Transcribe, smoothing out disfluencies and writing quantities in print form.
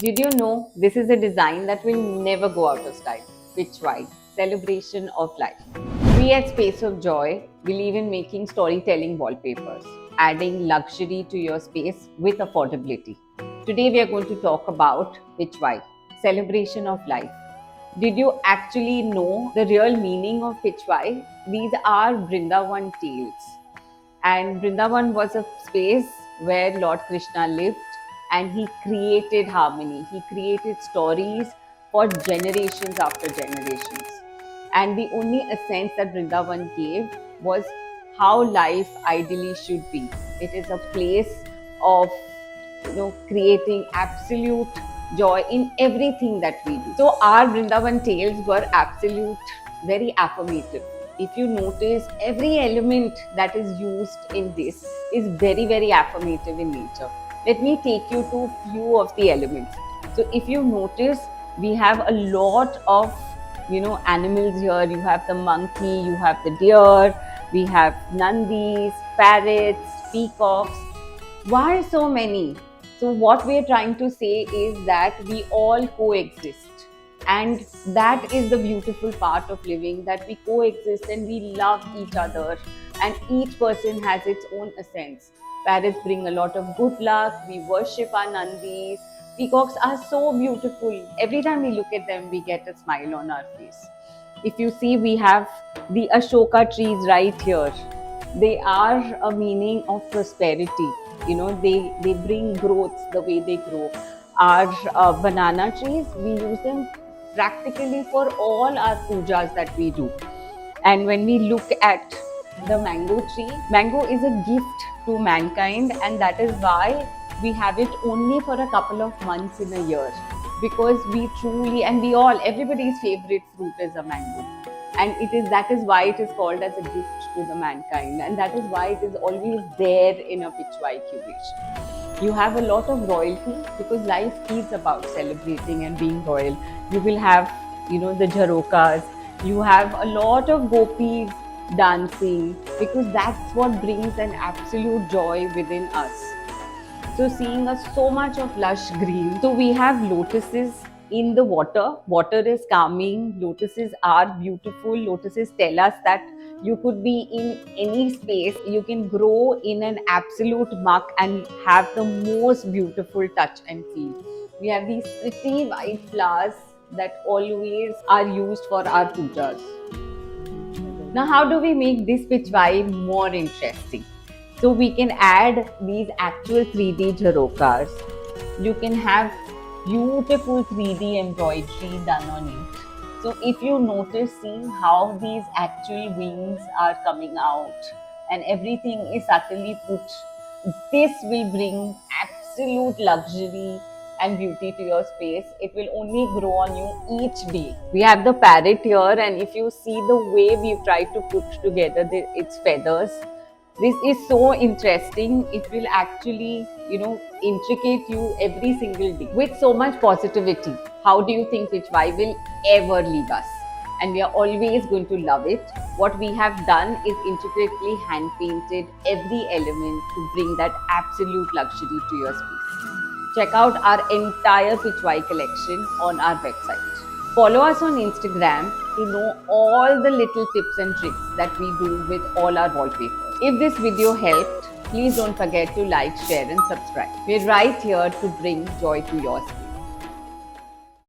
Did you know this is a design that will never go out of style? Pitch White, celebration of life. We at Space of Joy believe in making storytelling wallpapers, adding luxury to your space with affordability. Today we are going to talk about Pitch White, celebration of life. Did you actually know the real meaning of Pitch White? These are Vrindavan tales. And Vrindavan was a space where Lord Krishna lived and he created harmony. He created stories for generations after generations. And the only essence that Vrindavan gave was how life ideally should be. It is a place of creating absolute joy in everything that we do. So our Vrindavan tales were absolute, very affirmative. If you notice, every element that is used in this is very, very affirmative in nature. Let me take you to few of the elements. So if you notice, we have a lot of animals here. You have the monkey, you have the deer, we have nandis, parrots, peacocks. Why so many? So, what we are trying to say is that we all coexist. And that is the beautiful part of living, that we coexist and we love each other, and each person has its own essence. Parrots bring a lot of good luck, we worship our Nandis. Peacocks are so beautiful. Every time we look at them, we get a smile on our face. If you see, we have the Ashoka trees right here. They are a meaning of prosperity. They bring growth the way they grow. Our banana trees, we use them practically for all our pujas that we do. And when we look at the mango tree, mango is a gift to mankind, and that is why we have it only for a couple of months in a year, because we truly, and we all, everybody's favorite fruit is a mango, and that is why it is called as a gift to the mankind, and that is why it is always there in a Pichwai curation. You have a lot of royalty because life is about celebrating and being royal. You will have the Jharokas. You have a lot of gopis dancing, because that's what brings an absolute joy within us. So seeing so much of lush green. So we have lotuses in the water. Water is calming. Lotuses are beautiful. Lotuses tell us that you could be in any space. You can grow in an absolute muck and have the most beautiful touch and feel. We have these pretty white flowers that always are used for our pujas. Now, how do we make this pitch vibe more interesting? So we can add these actual 3D Jharokas. You can have beautiful 3D embroidery done on it. So if you notice, seeing how these actual wings are coming out and everything is subtly put, this will bring absolute luxury and beauty to your space. It will only grow on you each day. We have the parrot here, and if you see the way we've tried to put together its feathers, this is so interesting. It will actually, intricate you every single day with so much positivity. How do you think Pichwai will ever leave us? And we are always going to love it. What we have done is intricately hand painted every element to bring that absolute luxury to your space. Check out our entire Pichwai collection on our website. Follow us on Instagram to know all the little tips and tricks that we do with all our wallpapers. If this video helped, please don't forget to like, share and subscribe. We're right here to bring joy to your space.